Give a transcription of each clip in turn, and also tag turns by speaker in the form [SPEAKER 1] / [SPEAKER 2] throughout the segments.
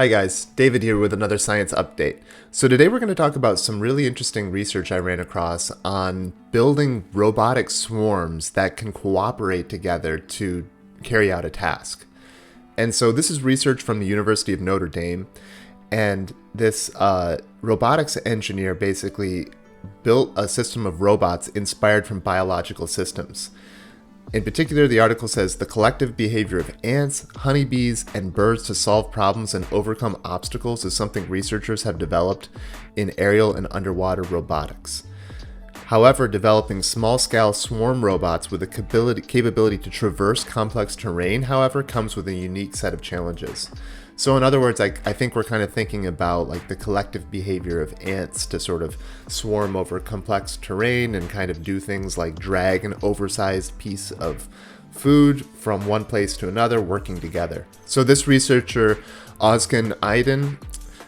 [SPEAKER 1] Hi guys, David here with another science update. So today we're going to talk about some really interesting research I ran across on building robotic swarms that can cooperate together to carry out a task. And so this is research from the University of Notre Dame, and this robotics engineer basically built a system of robots inspired from biological systems. In particular, the article says the collective behavior of ants, honeybees, and birds to solve problems and overcome obstacles is something researchers have developed in aerial and underwater robotics. However, developing small-scale swarm robots with the capability to traverse complex terrain, however, comes with a unique set of challenges. So in other words, I think we're kind of thinking about like the collective behavior of ants to sort of swarm over complex terrain and kind of do things like drag an oversized piece of food from one place to another, working together. So this researcher, Ozkan-Aydin,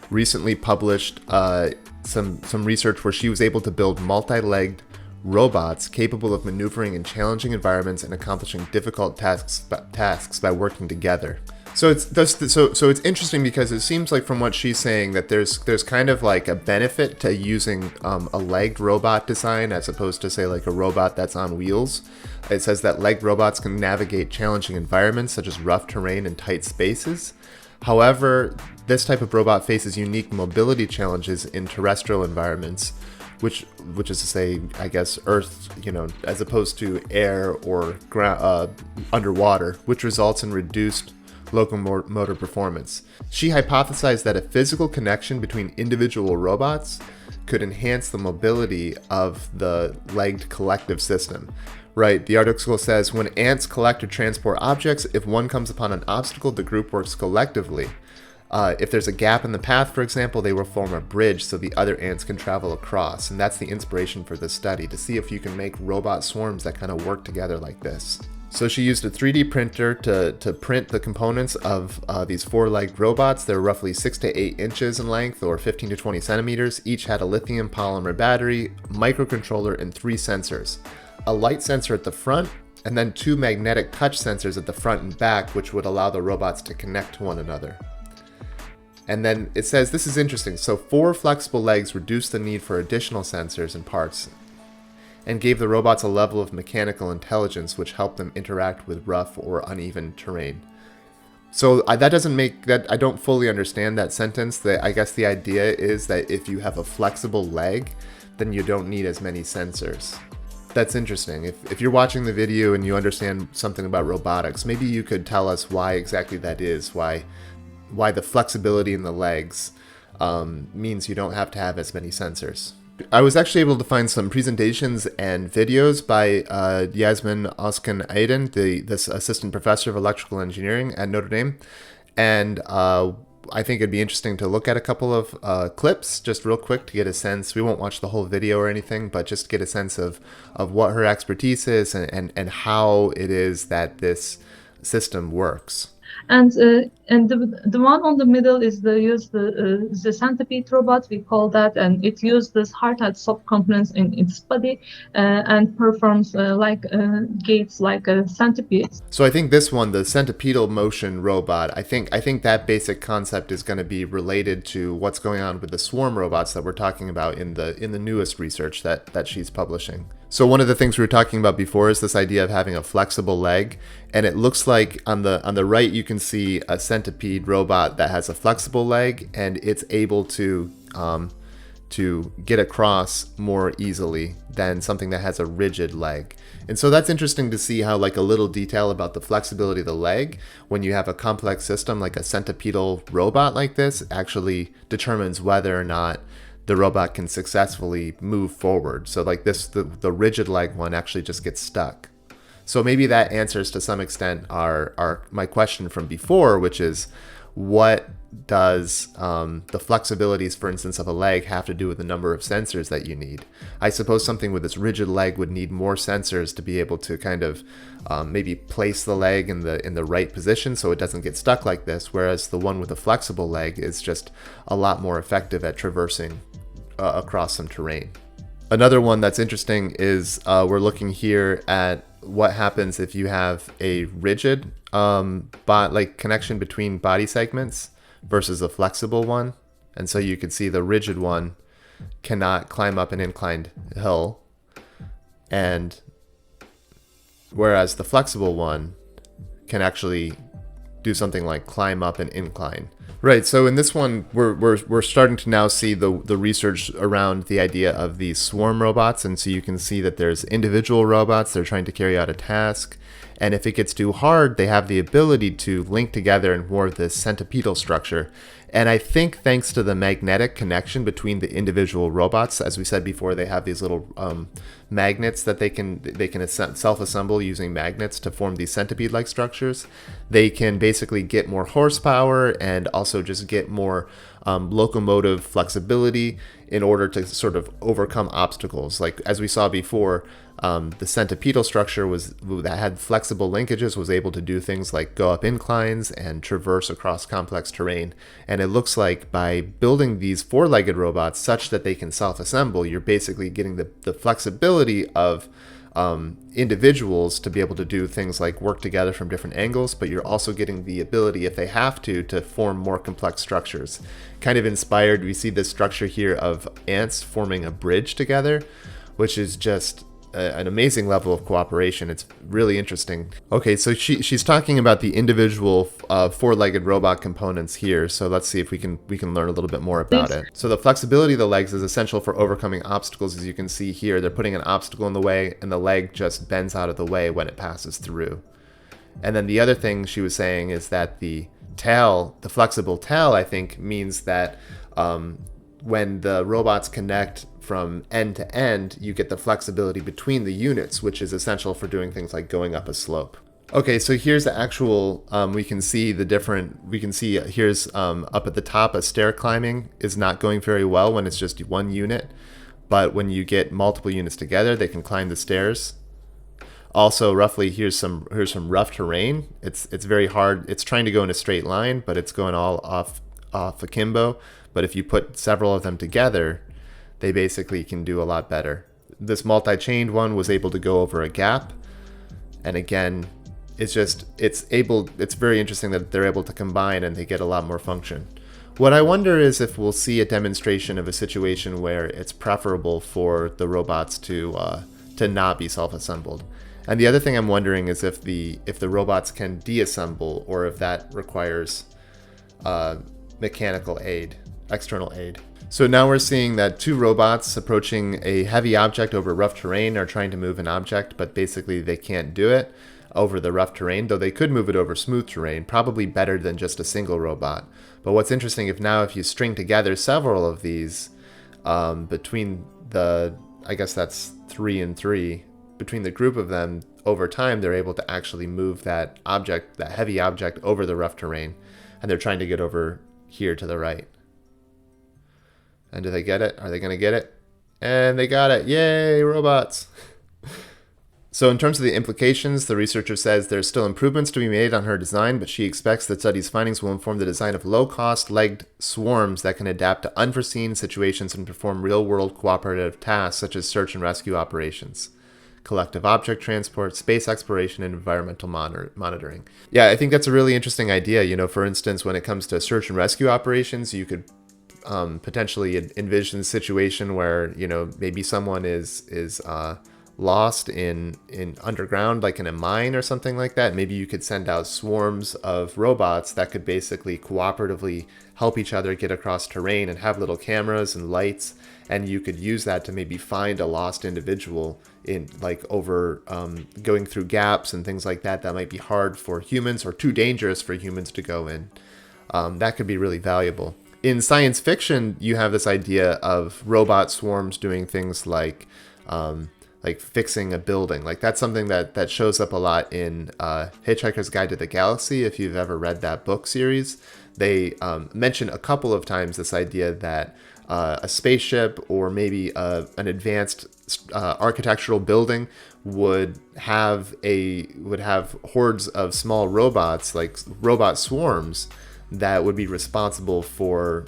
[SPEAKER 1] recently published some research where she was able to build multi-legged robots capable of maneuvering in challenging environments and accomplishing difficult tasks by working together. So it's interesting because it seems like from what she's saying that there's kind of like a benefit to using a legged robot design as opposed to say like a robot that's on wheels. It says that legged robots can navigate challenging environments such as rough terrain and tight spaces. However, this type of robot faces unique mobility challenges in terrestrial environments, which is to say, I guess, Earth, as opposed to air or underwater, which results in reduced locomotor performance. She hypothesized that a physical connection between individual robots could enhance the mobility of the legged collective system. Right, the article says, when ants collect or transport objects, if one comes upon an obstacle, the group works collectively. If there's a gap in the path, for example, they will form a bridge so the other ants can travel across. And that's the inspiration for this study, to see if you can make robot swarms that kind of work together like this. So she used a 3D printer to print the components of these four-legged robots. They're roughly 6 to 8 inches in length, or 15 to 20 centimeters. Each had a lithium polymer battery, microcontroller, and 3 sensors. A light sensor at the front, and then 2 magnetic touch sensors at the front and back, which would allow the robots to connect to one another. And then it says, this is interesting, so 4 flexible legs reduced the need for additional sensors and parts, and gave the robots a level of mechanical intelligence which helped them interact with rough or uneven terrain. So that doesn't make that, I don't fully understand that sentence. I guess the idea is that if you have a flexible leg, then you don't need as many sensors. That's interesting. If you're watching the video and you understand something about robotics, maybe you could tell us why exactly that is, why the flexibility in the legs means you don't have to have as many sensors. I was actually able to find some presentations and videos by Yasemin Ozkan-Aydin, this assistant professor of electrical engineering at Notre Dame, and I think it'd be interesting to look at a couple of clips just real quick to get a sense. We won't watch the whole video or anything, but just get a sense of what her expertise is and how it is that this system works.
[SPEAKER 2] And the one on the middle is the centipede robot, we call that, and it uses hard and soft components in its body and performs gaits like a centipede.
[SPEAKER 1] So I think this one, the centipedal motion robot, I think that basic concept is going to be related to what's going on with the swarm robots that we're talking about in the newest research that she's publishing. So one of the things we were talking about before is this idea of having a flexible leg, and it looks like on the right you can see a centipede robot that has a flexible leg, and it's able to get across more easily than something that has a rigid leg. And so that's interesting to see how like a little detail about the flexibility of the leg when you have a complex system like a centipedal robot like this actually determines whether or not the robot can successfully move forward. So like this, the rigid leg one actually just gets stuck. So maybe that answers to some extent my question from before, which is what does the flexibilities, for instance, of a leg have to do with the number of sensors that you need? I suppose something with this rigid leg would need more sensors to be able to kind of maybe place the leg in the right position so it doesn't get stuck like this, whereas the one with a flexible leg is just a lot more effective at traversing across some terrain. Another one that's interesting is we're looking here at what happens if you have a rigid connection between body segments versus the flexible one. And so you can see the rigid one cannot climb up an inclined hill, and whereas the flexible one can actually do something like climb up an incline. Right, so in this one, we're starting to now see the research around the idea of these swarm robots, and so you can see that there's individual robots, they're trying to carry out a task, and if it gets too hard, they have the ability to link together in more of this centipedal structure. And I think thanks to the magnetic connection between the individual robots, as we said before, they have these little magnets that they can self-assemble using magnets to form these centipede-like structures. They can basically get more horsepower and also just get more locomotive flexibility in order to sort of overcome obstacles. Like as we saw before, the centipedal structure that had flexible linkages was able to do things like go up inclines and traverse across complex terrain. And it looks like by building these four-legged robots such that they can self-assemble, you're basically getting the flexibility of individuals to be able to do things like work together from different angles, but you're also getting the ability, if they have to form more complex structures. Kind of inspired, we see this structure here of ants forming a bridge together, which is just an amazing level of cooperation. It's really interesting. Okay, so she's talking about the individual four-legged robot components here. So let's see if we can learn a little bit more about it. So the flexibility of the legs is essential for overcoming obstacles. As you can see here, they're putting an obstacle in the way, and the leg just bends out of the way when it passes through. And then the other thing she was saying is that the tail, the flexible tail, I think means that when the robots connect from end to end, you get the flexibility between the units, which is essential for doing things like going up a slope. Okay, so here's the actual, we can see here's up at the top, a stair climbing is not going very well when it's just one unit, but when you get multiple units together, they can climb the stairs. Also, roughly, here's some rough terrain. It's very hard. It's trying to go in a straight line, but it's going all off akimbo. But if you put several of them together, they basically can do a lot better. This multi-chained one was able to go over a gap, and again, it's very interesting that they're able to combine and they get a lot more function. What I wonder is if we'll see a demonstration of a situation where it's preferable for the robots to not be self-assembled. And the other thing I'm wondering is if the robots can deassemble, or if that requires mechanical aid, external aid. So now we're seeing that two robots approaching a heavy object over rough terrain are trying to move an object, but basically they can't do it over the rough terrain, though they could move it over smooth terrain, probably better than just a single robot. But what's interesting, if you string together several of these between I guess that's 3 and 3, between the group of them, over time they're able to actually move that heavy object over the rough terrain, and they're trying to get over here to the right. And do they get it? Are they going to get it? And they got it. Yay, robots. So in terms of the implications, the researcher says there's still improvements to be made on her design, but she expects that study's findings will inform the design of low-cost legged swarms that can adapt to unforeseen situations and perform real-world cooperative tasks such as search and rescue operations, collective object transport, space exploration, and environmental monitoring. Yeah, I think that's a really interesting idea. For instance, when it comes to search and rescue operations, you could potentially envision a situation where maybe someone is lost in underground, like in a mine or something like that. Maybe you could send out swarms of robots that could basically cooperatively help each other get across terrain and have little cameras and lights, and you could use that to maybe find a lost individual in over going through gaps and things like that might be hard for humans or too dangerous for humans to go in. That could be really valuable. In science fiction, you have this idea of robot swarms doing things like fixing a building. Like that's something that shows up a lot in Hitchhiker's Guide to the Galaxy. If you've ever read that book series, they mention a couple of times this idea that a spaceship or maybe an advanced architectural building would have hordes of small robots, like robot swarms, that would be responsible for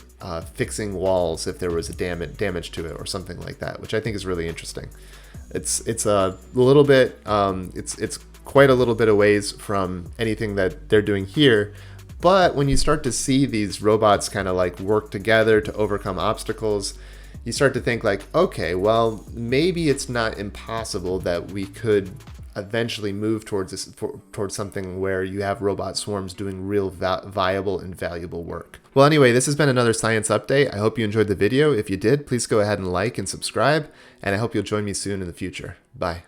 [SPEAKER 1] fixing walls if there was a damage to it or something like that, which I think is really interesting. It's a little bit it's quite a little bit of ways from anything that they're doing here, But when you start to see these robots kind of like work together to overcome obstacles, you start to think like, okay, well, maybe it's not impossible that we could eventually move towards towards something where you have robot swarms doing real viable and valuable work. Well, anyway, this has been another science update. I hope you enjoyed the video. If you did, please go ahead and like and subscribe, and I hope you'll join me soon in the future. Bye.